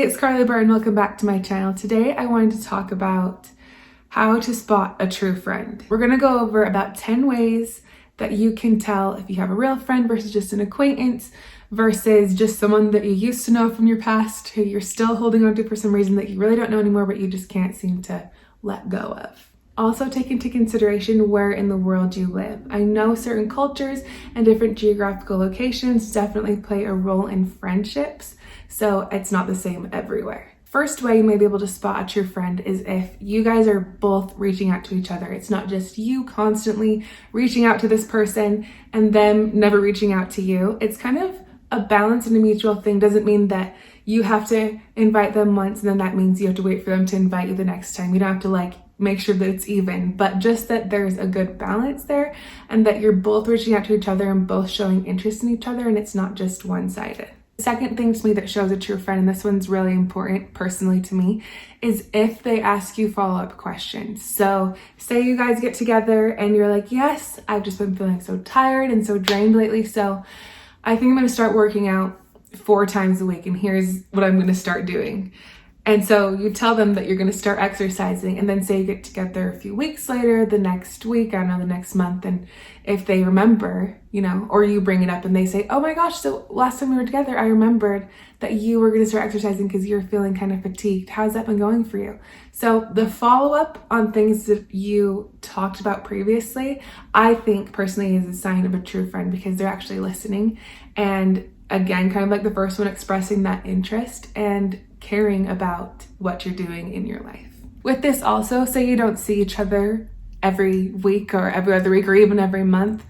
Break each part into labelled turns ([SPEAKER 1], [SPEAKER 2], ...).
[SPEAKER 1] It's Carly Burr and welcome back to my channel. Today I wanted to talk about how to spot a true friend. We're going to go over about 10 ways that you can tell if you have a real friend versus just an acquaintance versus just someone that you used to know from your past who you're still holding on to for some reason that you really don't know anymore but you just can't seem to let go of. Also take into consideration where in the world you live. I know certain cultures and different geographical locations definitely play a role in friendships, so it's not the same everywhere. First way you may be able to spot a true friend is if you guys are both reaching out to each other. It's not just you constantly reaching out to this person and them never reaching out to you. It's kind of a balance and a mutual thing. Doesn't mean that you have to invite them once and then that means you have to wait for them to invite you the next time. You don't have to make sure that it's even, but just that there's a good balance there and that you're both reaching out to each other and both showing interest in each other and it's not just one-sided. The second thing to me that shows a true friend, and this one's really important personally to me, is if they ask you follow-up questions. So say you guys get together and you're like, yes, I've just been feeling so tired and so drained lately, so I think I'm going to start working out 4 times a week and here's what I'm going to start doing. And so you tell them that you're going to start exercising and then say you get together a few weeks later, the next week, I don't know, the next month. And if they remember, or you bring it up and they say, oh my gosh, so last time we were together, I remembered that you were going to start exercising because you're feeling kind of fatigued. How's that been going for you? So the follow-up on things that you talked about previously, I think personally is a sign of a true friend because they're actually listening. And again, kind of like the first one, expressing that interest and caring about what you're doing in your life. With this also, say you don't see each other every week or every other week or even every month,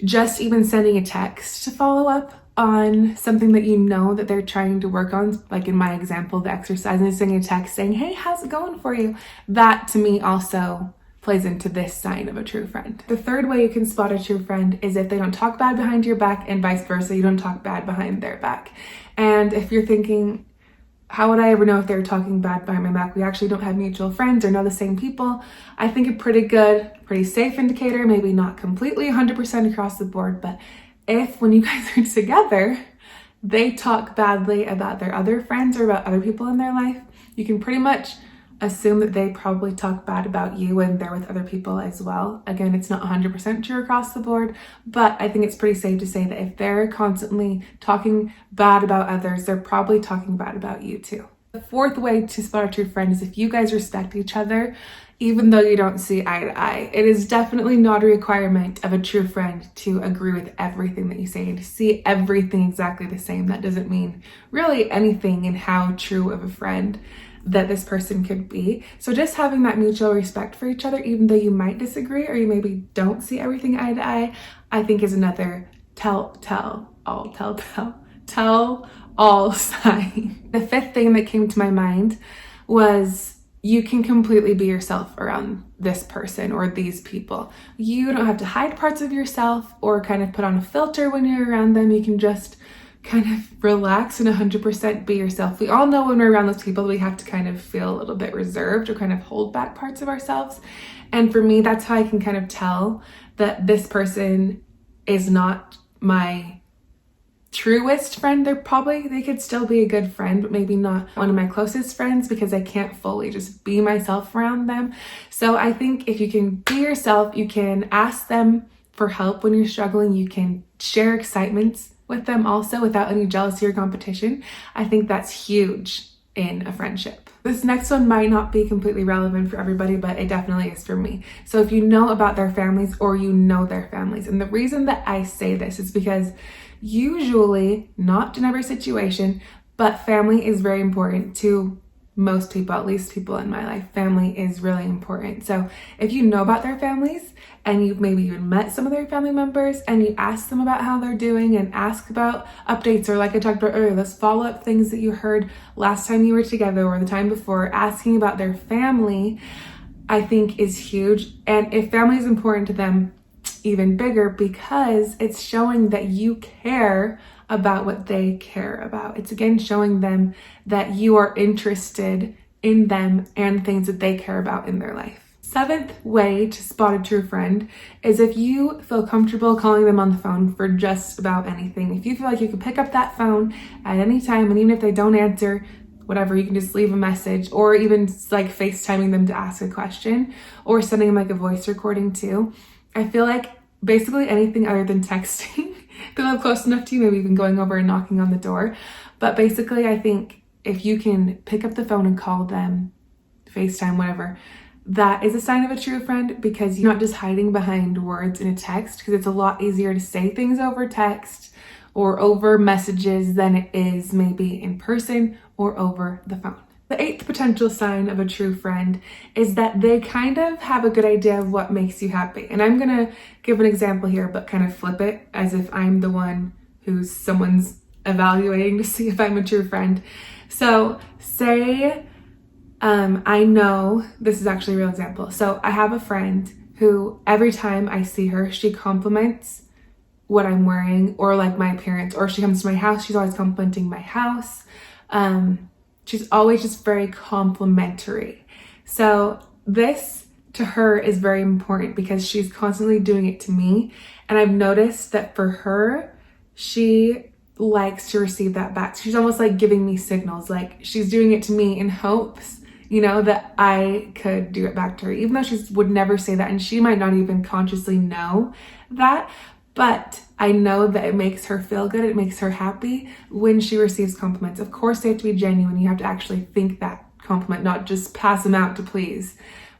[SPEAKER 1] just even sending a text to follow up on something that you know that they're trying to work on, like in my example, the exercise, and sending a text saying, hey, how's it going for you? That to me also plays into this sign of a true friend. The third way you can spot a true friend is if they don't talk bad behind your back and vice versa, you don't talk bad behind their back. And if you're thinking, how would I ever know if they're talking bad behind my back? We actually don't have mutual friends or know the same people. I think a pretty good, pretty safe indicator, maybe not completely 100% across the board, but if when you guys are together, they talk badly about their other friends or about other people in their life, you can pretty much assume that they probably talk bad about you when they're with other people as well. Again, it's not 100% true across the board, but I think it's pretty safe to say that if they're constantly talking bad about others, they're probably talking bad about you too. The fourth way to spot a true friend is if you guys respect each other, even though you don't see eye to eye. It is definitely not a requirement of a true friend to agree with everything that you say and to see everything exactly the same. That doesn't mean really anything in how true of a friend that this person could be. So just having that mutual respect for each other, even though you might disagree or you maybe don't see everything eye to eye, I think is another tell all sign. The fifth thing that came to my mind was you can completely be yourself around this person or these people. You don't have to hide parts of yourself or kind of put on a filter when you're around them. You can just kind of relax and 100% be yourself. We all know when we're around those people, we have to kind of feel a little bit reserved or kind of hold back parts of ourselves. And for me, that's how I can kind of tell that this person is not my truest friend. They could still be a good friend, but maybe not one of my closest friends because I can't fully just be myself around them. So I think if you can be yourself, you can ask them for help when you're struggling. You can share excitements with them also without any jealousy or competition. I think that's huge in a friendship. This next one might not be completely relevant for everybody, but it definitely is for me. So if you know about their families or you know their families, and the reason that I say this is because usually, not in every situation, but family is very important to most people, at least people in my life. Family is really important. So if you know about their families and you've maybe even met some of their family members and you ask them about how they're doing and ask about updates, or like I talked about earlier, those follow-up things that you heard last time you were together or the time before, asking about their family, I think is huge. And if family is important to them, even bigger, because it's showing that you care about what they care about. It's again showing them that you are interested in them and things that they care about in their life. Seventh way to spot a true friend is if you feel comfortable calling them on the phone for just about anything. If you feel like you can pick up that phone at any time, and even if they don't answer, whatever, you can just leave a message, or even like FaceTiming them to ask a question, or sending them like a voice recording too. I feel like basically anything other than texting, because I'm close enough to you, maybe even going over and knocking on the door. But basically, I think if you can pick up the phone and call them, FaceTime, whatever, that is a sign of a true friend, because you're not just hiding behind words in a text, because it's a lot easier to say things over text or over messages than it is maybe in person or over the phone. The 8th potential sign of a true friend is that they kind of have a good idea of what makes you happy. And I'm going to give an example here, but kind of flip it as if I'm the one who's someone's evaluating to see if I'm a true friend. So say I know, this is actually a real example. So I have a friend who every time I see her, she compliments what I'm wearing or like my appearance, or she comes to my house, she's always complimenting my house. She's always just very complimentary. So this to her is very important because she's constantly doing it to me. And I've noticed that for her, she likes to receive that back. She's almost like giving me signals, like she's doing it to me in hopes, you know, that I could do it back to her, even though she would never say that. And she might not even consciously know that. But I know that it makes her feel good. It makes her happy when she receives compliments. Of course, they have to be genuine. You have to actually think that compliment, not just pass them out to please.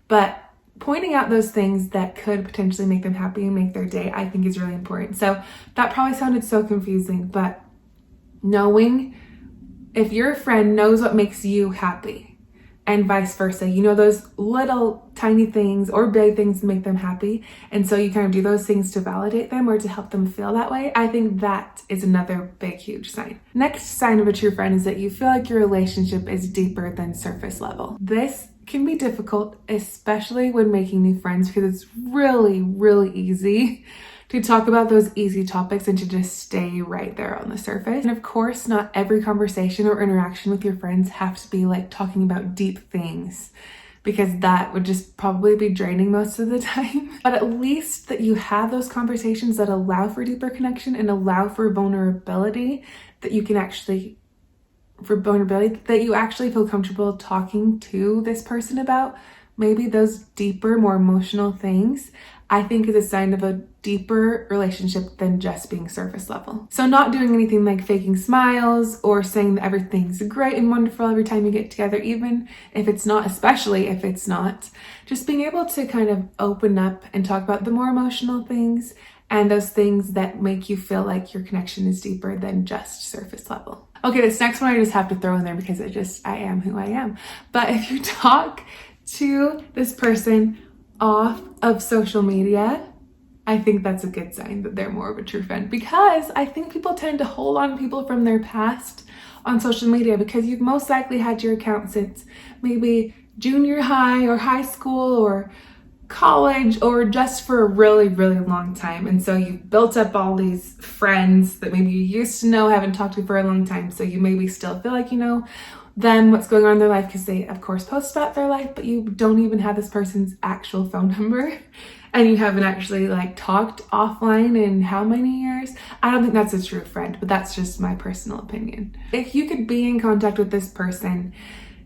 [SPEAKER 1] But pointing out those things that could potentially make them happy and make their day, I think is really important. So that probably sounded so confusing, but knowing if your friend knows what makes you happy, and vice versa, you know, those little tiny things or big things make them happy. And so you kind of do those things to validate them or to help them feel that way. I think that is another big, huge sign. Next sign of a true friend is that you feel like your relationship is deeper than surface level. This can be difficult, especially when making new friends, because it's really, really easy to talk about those easy topics and to just stay right there on the surface. And of course, not every conversation or interaction with your friends have to be like talking about deep things, because that would just probably be draining most of the time. But at least that you have those conversations that allow for deeper connection and allow for vulnerability, that you can actually, that you actually feel comfortable talking to this person about maybe those deeper, more emotional things, I think is a sign of a deeper relationship than just being surface level. So not doing anything like faking smiles or saying that everything's great and wonderful every time you get together, even if it's not, especially if it's not. Just being able to kind of open up and talk about the more emotional things and those things that make you feel like your connection is deeper than just surface level. Okay, this next one I just have to throw in there because I am who I am. But if you talk to this person off of social media, I think that's a good sign that they're more of a true friend, because I think people tend to hold on to people from their past on social media because you've most likely had your account since maybe junior high or high school or college, or just for a really, really long time. And so you've built up all these friends that maybe you used to know, haven't talked to for a long time. So you maybe still feel like you know them, what's going on in their life, because they of course post about their life, but you don't even have this person's actual phone number and you haven't actually like talked offline in how many years. I don't think that's a true friend, but that's just my personal opinion. If you could be in contact with this person,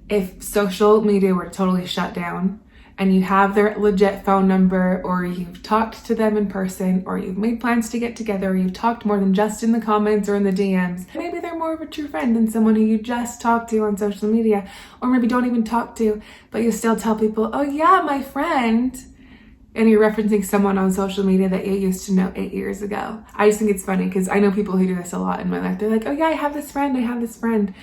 [SPEAKER 1] if social media were totally shut down and you have their legit phone number, or you've talked to them in person, or you've made plans to get together, or you've talked more than just in the comments or in the DMs, maybe they're more of a true friend than someone who you just talk to on social media, or maybe don't even talk to, but you still tell people, oh yeah, my friend, and you're referencing someone on social media that you used to know 8 years ago. I just think it's funny because I know people who do this a lot in my life. They're like, oh yeah, I have this friend,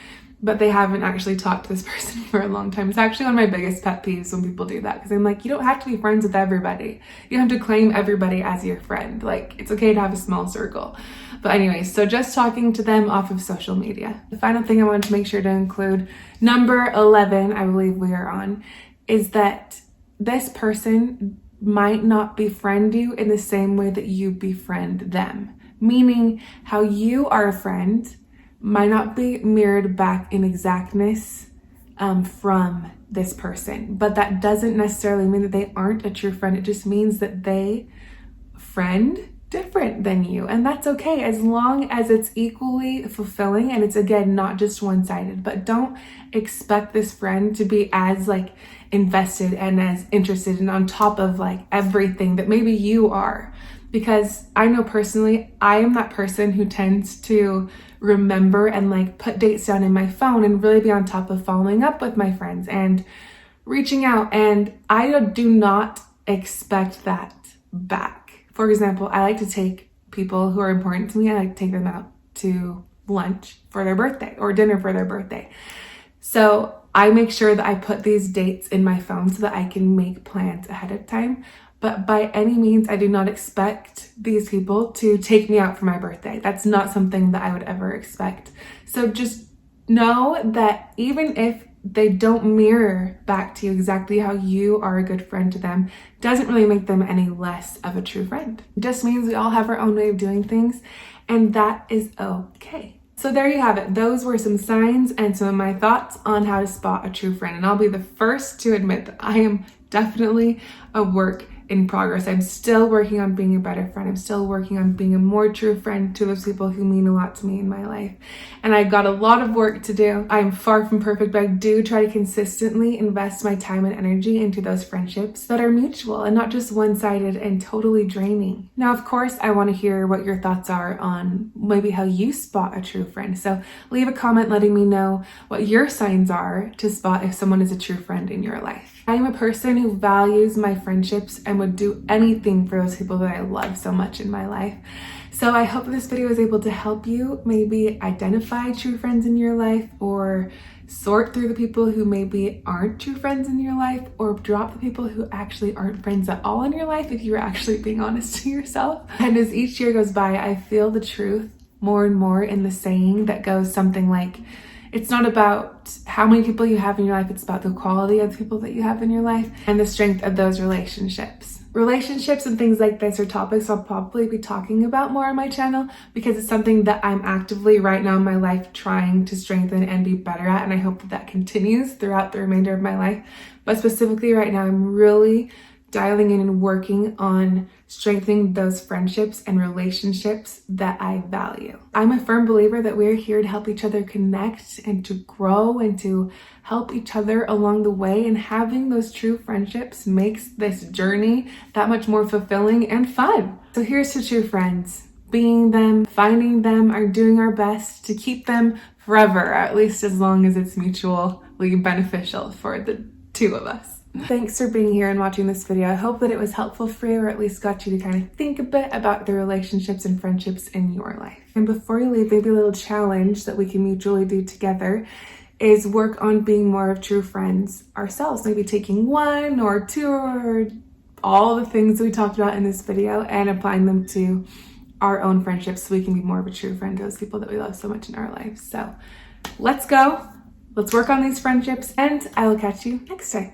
[SPEAKER 1] but they haven't actually talked to this person for a long time. It's actually one of my biggest pet peeves when people do that, because I'm like, you don't have to be friends with everybody. You don't have to claim everybody as your friend. Like, it's okay to have a small circle. But anyways, so just talking to them off of social media. The final thing I wanted to make sure to include, number 11, I believe we are on, is that this person might not befriend you in the same way that you befriend them. Meaning how you are a friend might not be mirrored back in exactness from this person. But that doesn't necessarily mean that they aren't a true friend. It just means that they friend different than you, and that's okay as long as it's equally fulfilling and it's, again, not just one-sided. But don't expect this friend to be as like invested and as interested and on top of like everything that maybe you are, because I know personally I am that person who tends to remember and like put dates down in my phone and really be on top of following up with my friends and reaching out, and I do not expect that back. For example, I like to take people who are important to me, I like to take them out to lunch for their birthday or dinner for their birthday. So I make sure that I put these dates in my phone so that I can make plans ahead of time. But by any means, I do not expect these people to take me out for my birthday. That's not something that I would ever expect. So just know that even if they don't mirror back to you exactly how you are a good friend to them, doesn't really make them any less of a true friend. It just means we all have our own way of doing things, and that is okay. So there you have it. Those were some signs and some of my thoughts on how to spot a true friend. And I'll be the first to admit that I am definitely a work in progress. I'm still working on being a better friend. I'm still working on being a more true friend to those people who mean a lot to me in my life. And I've got a lot of work to do. I'm far from perfect, but I do try to consistently invest my time and energy into those friendships that are mutual and not just one-sided and totally draining. Now, of course, I want to hear what your thoughts are on maybe how you spot a true friend. So leave a comment letting me know what your signs are to spot if someone is a true friend in your life. I am a person who values my friendships and would do anything for those people that I love so much in my life. So I hope this video was able to help you maybe identify true friends in your life, or sort through the people who maybe aren't true friends in your life, or drop the people who actually aren't friends at all in your life if you're actually being honest to yourself. And as each year goes by, I feel the truth more and more in the saying that goes something like, it's not about how many people you have in your life, it's about the quality of the people that you have in your life and the strength of those relationships. Relationships and things like this are topics I'll probably be talking about more on my channel, because it's something that I'm actively right now in my life trying to strengthen and be better at, and I hope that continues throughout the remainder of my life. But specifically right now, I'm really dialing in and working on strengthening those friendships and relationships that I value. I'm a firm believer that we're here to help each other connect and to grow and to help each other along the way, and having those true friendships makes this journey that much more fulfilling and fun. So here's to true friends. Being them, finding them, are doing our best to keep them forever, or at least as long as it's mutually beneficial for the two of us. Thanks for being here and watching this video. I hope that it was helpful for you, or at least got you to kind of think a bit about the relationships and friendships in your life. And before you leave, maybe a little challenge that we can mutually do together is work on being more of true friends ourselves. Maybe taking one or two or all the things we talked about in this video and applying them to our own friendships so we can be more of a true friend to those people that we love so much in our lives. So let's go. Let's work on these friendships, and I will catch you next time.